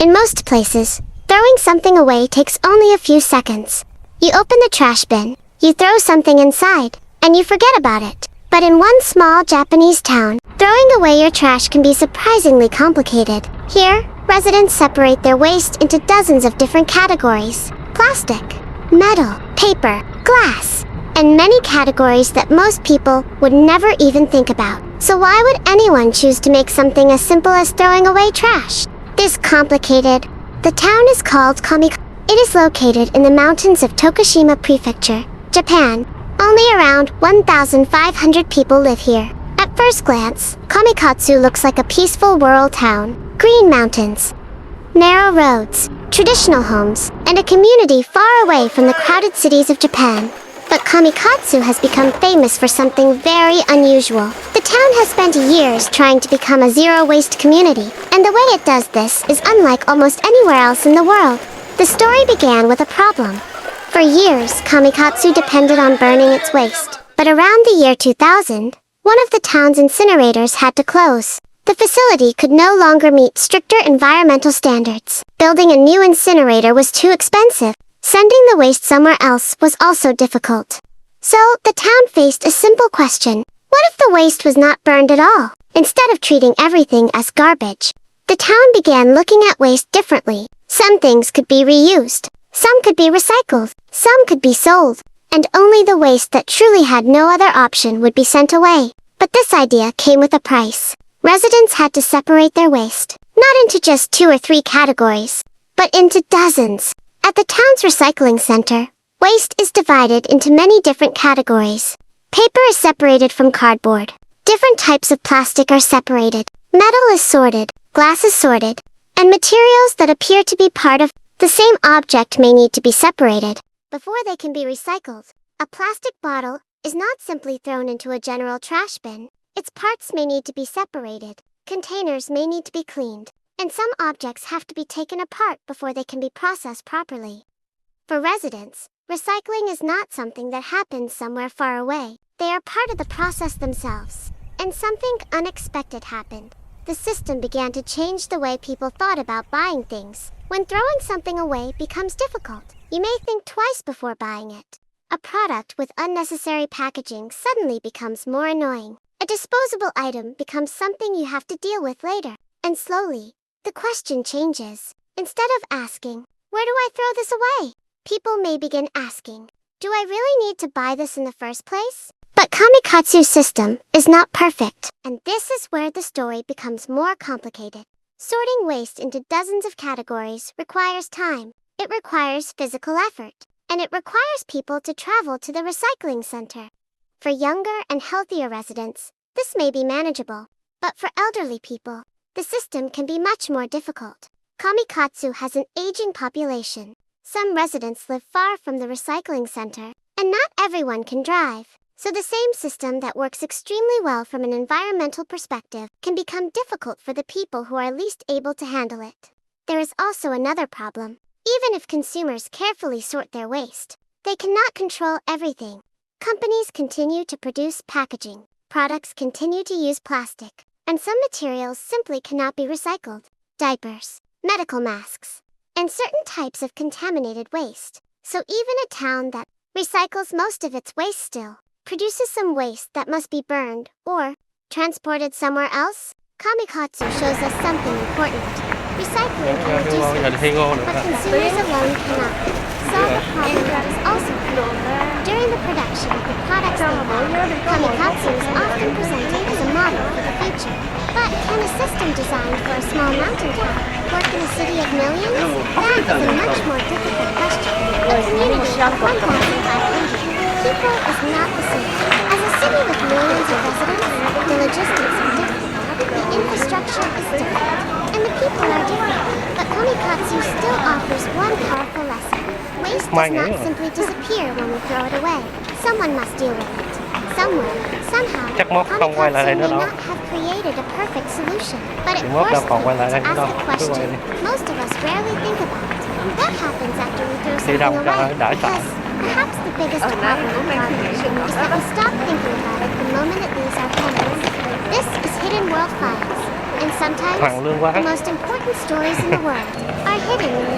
In most places, throwing something away takes only a few seconds. You open the trash bin, you throw something inside, and you forget about it. But in one small Japanese town, throwing away your trash can be surprisingly complicated. Here, residents separate their waste into dozens of different categories: plastic, metal, paper, glass, and many categories that most people would never even think about. So why would anyone choose to make something as simple as throwing away trash this complicated? The town is called Kamikatsu. It is located in the mountains of Tokushima Prefecture, Japan. Only around 1,500 people live here. At first glance, Kamikatsu looks like a peaceful rural town. Green mountains, narrow roads, traditional homes, and a community far away from the crowded cities of Japan. But Kamikatsu has become famous for something very unusual. The town has spent years trying to become a zero-waste community, and the way it does this is unlike almost anywhere else in the world. The story began with a problem. For years, Kamikatsu depended on burning its waste. But around the year 2000, one of the town's incinerators had to close. The facility could no longer meet stricter environmental standards. Building a new incinerator was too expensive. Sending the waste somewhere else was also difficult. So, the town faced a simple question. What if the waste was not burned at all? Instead of treating everything as garbage, the town began looking at waste differently. Some things could be reused. Some could be recycled, some could be sold, and only the waste that truly had no other option would be sent away. But this idea came with a price. Residents had to separate their waste, not into just 2 or 3 categories, but into dozens. At the town's recycling center, waste is divided into many different categories. Paper is separated from cardboard. Different types of plastic are separated. Metal is sorted, glass is sorted, and materials that appear to be part of the same object may need to be separated before they can be recycled. A plastic bottle is not simply thrown into a general trash bin. Its parts may need to be separated, containers may need to be cleaned, and some objects have to be taken apart before they can be processed properly. For residents, recycling is not something that happens somewhere far away. They are part of the process themselves. And something unexpected happened. The system began to change the way people thought about buying things. When throwing something away becomes difficult, you may think twice before buying it. A product with unnecessary packaging suddenly becomes more annoying. A disposable item becomes something you have to deal with later. And slowly, the question changes. Instead of asking, "Where do I throw this away?" people may begin asking, "Do I really need to buy this in the first place?" But Kamikatsu's system is not perfect, and this is where the story becomes more complicated. Sorting waste into dozens of categories requires time, it requires physical effort, and it requires people to travel to the recycling center. For younger and healthier residents, this may be manageable, but for elderly people, the system can be much more difficult. Kamikatsu has an aging population. Some residents live far from the recycling center, and not everyone can drive. So the same system that works extremely well from an environmental perspective can become difficult for the people who are least able to handle it. There is also another problem. Even if consumers carefully sort their waste, they cannot control everything. Companies continue to produce packaging, products continue to use plastic, and some materials simply cannot be recycled. Diapers, medical masks, and certain types of contaminated waste. So even a town that recycles most of its waste still produces some waste that must be burned or transported somewhere else. Kamikatsu shows us something important. Recycling can reduce waste, but consumers alone cannot. Solve the problem that is also critical. During the production of the products they make, Kamikatsu is often presented as a model for the future. But can a system designed for a small mountain town work in a city of millions? That is a much more difficult question. A community of 1,500 people is not the same. As a city with millions of residents, the logistics are different, the infrastructure is different, and the people are different. But Kamikatsu still offers one powerful lesson. Waste does not simply disappear when we throw it away. Someone must deal with it. Somewhere, somehow, Kamikatsu may not have created a perfect solution, but it forced people to ask the question most of us rarely think about. What happens after we throw something away? Because perhaps the biggest problem with garbage is that we stop thinking about it the moment it leaves our hands. This is Hidden World Files. And sometimes, Hoàng Lương quá. the most important stories in the world are hidden in